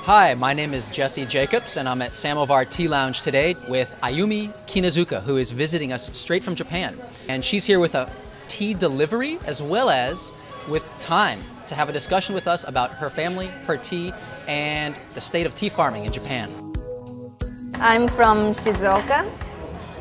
Hi, my name is Jesse Jacobs, and I'm at Samovar Tea Lounge today with Ayumi Kinazuka, who is visiting us straight from Japan. And she's here with a tea delivery as well as with time to have a discussion with us about her family, her tea, and the state of tea farming in Japan. I'm from Shizuoka,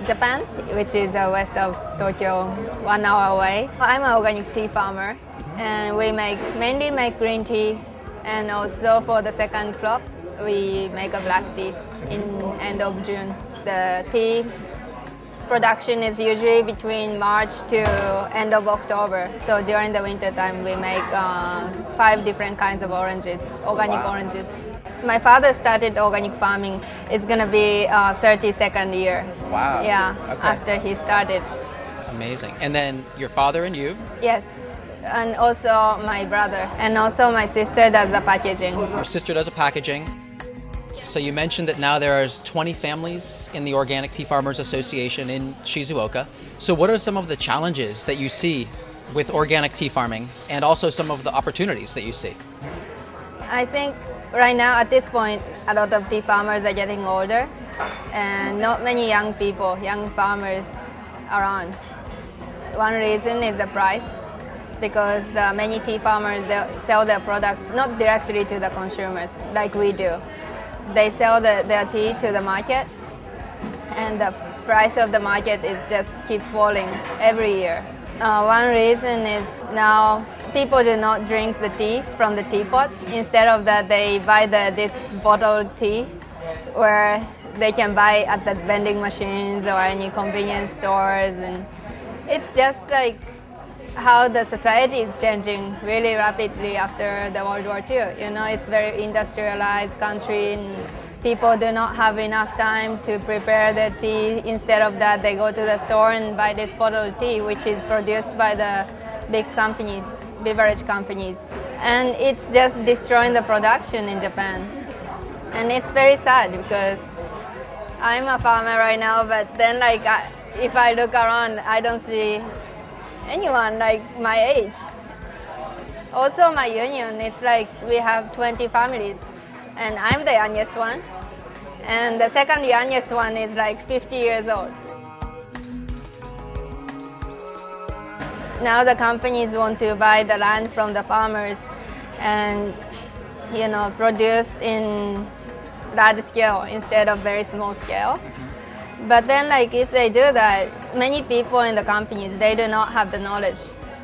Japan, which is west of Tokyo, 1 hour away. I'm an organic tea farmer, and we mainly make green tea, and also for the second crop, we make a black tea in end of June. The tea production is usually between March to end of October. So during the winter time, we make 5 different kinds of oranges, organic oranges. My father started organic farming. It's going to be 32nd year. Wow. Yeah, Okay. after he started. Amazing. And then your father and you? Yes, and also my brother. And also my sister does the packaging. Your sister does a packaging. So you mentioned that now there are 20 families in the Organic Tea Farmers Association in Shizuoka. So what are some of the challenges that you see with organic tea farming and also some of the opportunities that you see? I think right now at this point, a lot of tea farmers are getting older and not many young people, young farmers around. One reason is the price, because many tea farmers they sell their products not directly to the consumers like we do. They sell their tea to the market, and the price of the market is just keep falling every year. One reason is now people do not drink the tea from the teapot. Instead of that, they buy this bottled tea where they can buy at the vending machines or any convenience stores, and it's just like how the society is changing really rapidly after the World War II. You know, it's very industrialized country, and people do not have enough time to prepare their tea. Instead of that, they go to the store and buy this bottled tea, which is produced by the big companies, beverage companies. And it's just destroying the production in Japan. And it's very sad because I'm a farmer right now, but then if I look around, I don't see anyone like my age. Also my union, it's like we have 20 families and I'm the youngest one, and the second youngest one is like 50 years old. Now the companies want to buy the land from the farmers and produce in large scale instead of very small scale. But then if they do that, many people in the companies, they do not have the knowledge,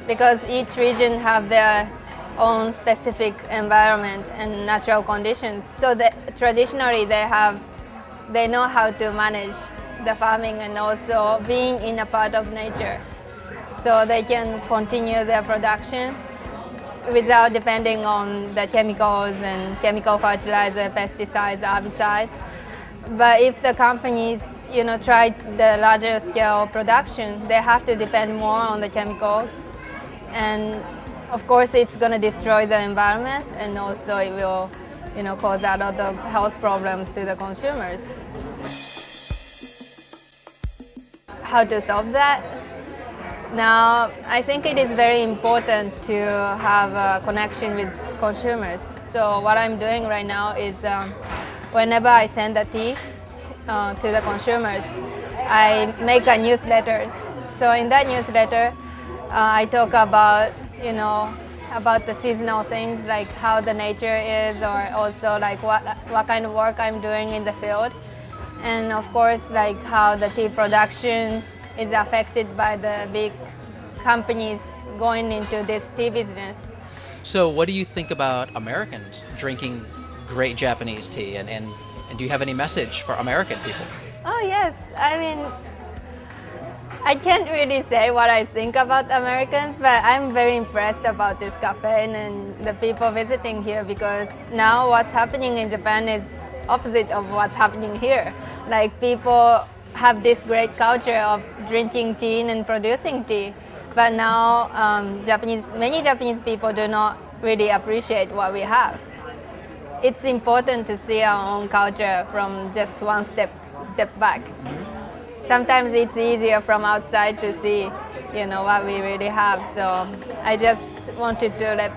because each region have their own specific environment and natural conditions. So traditionally they know how to manage the farming and also being in a part of nature. So they can continue their production without depending on the chemicals and chemical fertilizer, pesticides, herbicides. But if the companies try the larger scale production, they have to depend more on the chemicals, and of course it's going to destroy the environment, and also it will cause a lot of health problems to the consumers. How to solve that? Now, I think it is very important to have a connection with consumers. So what I'm doing right now is whenever I send a tea to the consumers, I make a newsletter. So in that newsletter, I talk about about the seasonal things, like how the nature is, or also like what kind of work I'm doing in the field, and of course like how the tea production is affected by the big companies going into this tea business. So what do you think about Americans drinking great Japanese tea, and do you have any message for American people? Oh yes, I mean, I can't really say what I think about Americans, but I'm very impressed about this cafe and the people visiting here, because now what's happening in Japan is opposite of what's happening here. Like, people have this great culture of drinking tea and producing tea, but now many Japanese people do not really appreciate what we have. It's important to see our own culture from just one step back. Sometimes it's easier from outside to see, what we really have. So I just wanted to let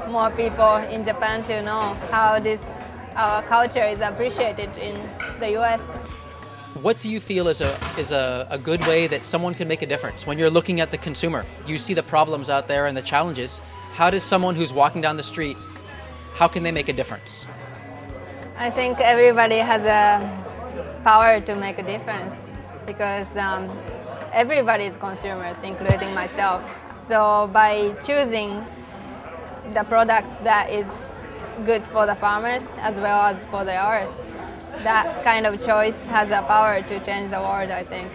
more people in Japan to know how this our culture is appreciated in the US. What do you feel is a good way that someone can make a difference? When you're looking at the consumer, you see the problems out there and the challenges. How does someone who's walking down the street, how can they make a difference? I think everybody has a power to make a difference because everybody is consumers, including myself. So by choosing the products that is good for the farmers as well as for the artists, that kind of choice has a power to change the world, I think.